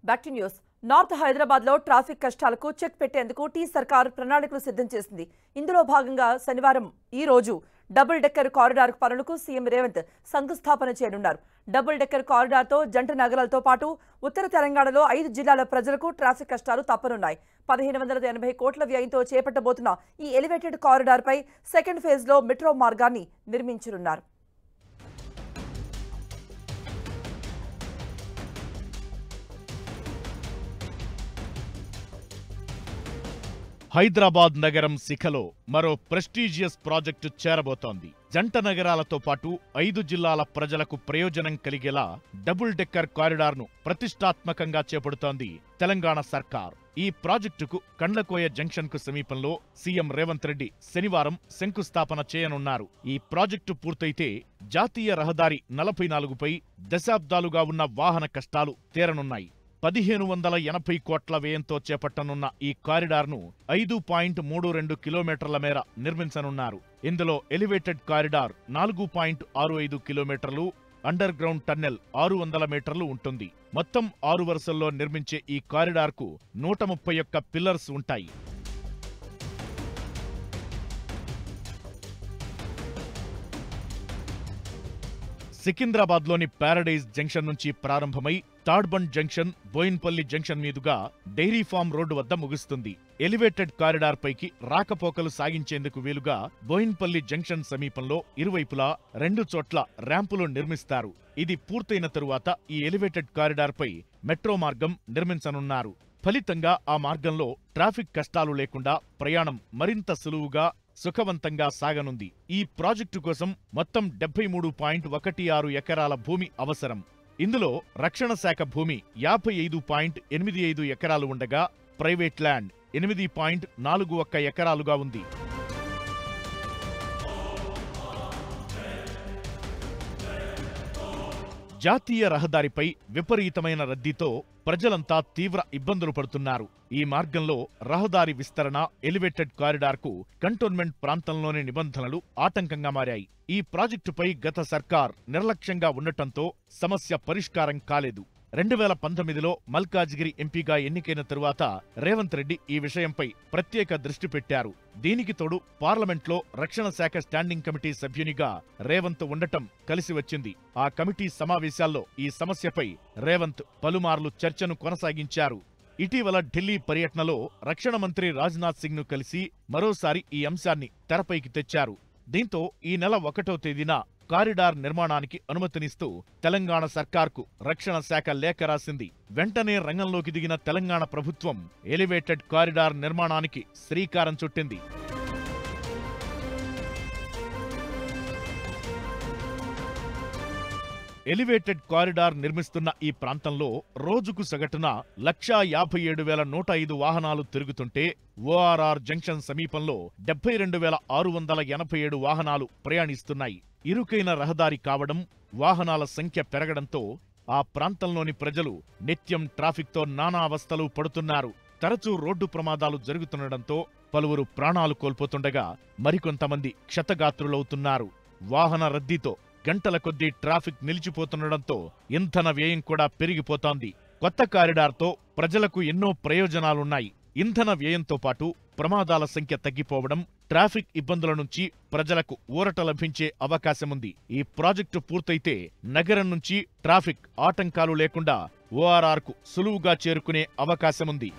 Back to news. North Hyderabad లో traffic కష్టాలకు check పెట్టేందుకు టీ సర్కార్ ప్రణాళికలు సిద్ధం చేసింది. ఇందులో భాగంగా శనివారం ఈ రోజు డబుల్ డెక్కర్ కారిడార్ పనులకు సీఎం రేవంత్ శంకుస్థాపన చేయనున్నారు. డబుల్ డెక్కర్ కారిడార్ తో జంట నగరాలతో పాటు ఉత్తర తెలంగాణలో 5 జిల్లాల ప్రజలకు ట్రాఫిక్ కష్టాలు తప్పనున్నాయి. 1580 కోట్ల వ్యయంతో చేపట్టబోతున్న ఈ ఎలివేటెడ్ కారిడార్ పై సెకండ్ ఫేజ్ లో మెట్రో మార్గాన్ని నిర్మించనున్నారు. హైదరాబాద్ నగరం శిఖలో మరో ప్రెస్టీజియస్ ప్రాజెక్టు చేరబోతోంది. జంట నగరాలతో పాటు 5 జిల్లాల ప్రజలకు ప్రయోజనం కలిగేలా డబుల్ డెక్కర్ కారిడార్ను ప్రతిష్టాత్మకంగా చేపడుతోంది తెలంగాణ సర్కార్. ఈ ప్రాజెక్టుకు కండ్లకోయ జంక్షన్కు సమీపంలో సీఎం రేవంత్ రెడ్డి శనివారం శంకుస్థాపన చేయనున్నారు. ఈ ప్రాజెక్టు పూర్తయితే జాతీయ రహదారి 44పై దశాబ్దాలుగా ఉన్న వాహన కష్టాలు తీరనున్నాయి. 1580 కోట్ల వ్యయంతో చేపట్టనున్న ఈ కారిడార్ను 5.32 కిలోమీటర్ల మేర నిర్మించనున్నారు. ఇందులో ఎలివేటెడ్ కారిడార్ 4.65 కిలోమీటర్లు, అండర్ గ్రౌండ్ టన్నెల్ 600 మీటర్లు ఉంటుంది. మొత్తం 6 వరుసల్లో నిర్మించే ఈ కారిడార్కు 131 పిల్లర్స్ ఉంటాయి. సికింద్రాబాద్లోని ప్యారడైజ్ జంక్షన్ నుంచి ప్రారంభమై తాడ్బండ్ జంక్షన్, బోయిన్పల్లి జంక్షన్ మీదుగా డైరీ ఫామ్ రోడ్డు వద్ద ముగుస్తుంది. ఎలివేటెడ్ కారిడార్ పైకి రాకపోకలు సాగించేందుకు వీలుగా బోయిన్పల్లి జంక్షన్ సమీపంలో ఇరువైపులా 2 చోట్ల ర్యాంపులు నిర్మిస్తారు. ఇది పూర్తయిన తరువాత ఈ ఎలివేటెడ్ కారిడార్ పై మెట్రో మార్గం నిర్మించనున్నారు. ఫలితంగా ఆ మార్గంలో ట్రాఫిక్ కష్టాలు లేకుండా ప్రయాణం మరింత సులువుగా, సుఖవంతంగా సాగనుంది. ఈ ప్రాజెక్టు కోసం మొత్తం 73.16 ఎకరాల భూమి అవసరం. ఇందులో రక్షణ శాఖ భూమి 55.85 ఎకరాలు ఉండగా ప్రైవేట్ ల్యాండ్ 8.41 ఎకరాలుగా ఉంది. జాతీయ రహదారిపై విపరీతమైన రద్దీతో ప్రజలంతా తీవ్ర ఇబ్బందులు పడుతున్నారు. ఈ మార్గంలో రహదారి విస్తరణ, ఎలివేటెడ్ కారిడార్కు కంటోన్మెంట్ ప్రాంతంలోని నిబంధనలు ఆటంకంగా మారాయి. ఈ ప్రాజెక్టుపై గత సర్కార్ నిర్లక్ష్యంగా ఉండటంతో సమస్య పరిష్కారం కాలేదు. 2019లో మల్కాజిగిరి ఎంపీగా ఎన్నికైన తరువాత రేవంత్ రెడ్డి ఈ విషయంపై ప్రత్యేక దృష్టి పెట్టారు. దీనికి తోడు పార్లమెంట్లో రక్షణ శాఖ స్టాండింగ్ కమిటీ సభ్యునిగా రేవంత్ ఉండటం కలిసి వచ్చింది. ఆ కమిటీ సమావేశాల్లో ఈ సమస్యపై రేవంత్ పలుమార్లు చర్చను కొనసాగించారు. ఇటీవల ఢిల్లీ పర్యటనలో రక్షణ మంత్రి రాజ్నాథ్ సింగ్ ను కలిసి మరోసారి ఈ అంశాన్ని తెరపైకి తెచ్చారు. దీంతో ఈ నెల 1వ తేదీన కారిడార్ నిర్మాణానికి అనుమతినిస్తూ తెలంగాణ సర్కార్కు రక్షణ శాఖ లేఖ రాసింది. వెంటనే రంగంలోకి దిగిన తెలంగాణ ప్రభుత్వం ఎలివేటెడ్ కారిడార్ నిర్మాణానికి శ్రీకారం చుట్టింది. ఎలివేటెడ్ కారిడార్ నిర్మిస్తున్న ఈ ప్రాంతంలో రోజుకు సగటున 157,105 వాహనాలు తిరుగుతుంటే ఓఆర్ఆర్ జంక్షన్ సమీపంలో 72,687 వాహనాలు ప్రయాణిస్తున్నాయి. ఇరుకైన రహదారి కావడం, వాహనాల సంఖ్య పెరగడంతో ఆ ప్రాంతంలోని ప్రజలు నిత్యం ట్రాఫిక్తో నానా అవస్థలు పడుతున్నారు. తరచూ రోడ్డు ప్రమాదాలు జరుగుతుండటంతో పలువురు ప్రాణాలు కోల్పోతుండగా మరికొంతమంది క్షతగాత్రులవుతున్నారు. వాహన రద్దీతో గంటల కొద్దీ ట్రాఫిక్ నిలిచిపోతుండటంతో ఇంధన వ్యయం కూడా పెరిగిపోతోంది. కొత్త కారిడార్తో ప్రజలకు ఎన్నో ప్రయోజనాలున్నాయి. ఇంధన వ్యయంతో పాటు ప్రమాదాల సంఖ్య తగ్గిపోవడం, ట్రాఫిక్ ఇబ్బందుల నుంచి ప్రజలకు ఊరట లభించే అవకాశముంది. ఈ ప్రాజెక్టు పూర్తయితే నగరం నుంచి ట్రాఫిక్ ఆటంకాలు లేకుండా ఓఆర్ఆర్కు సులువుగా చేరుకునే అవకాశముంది.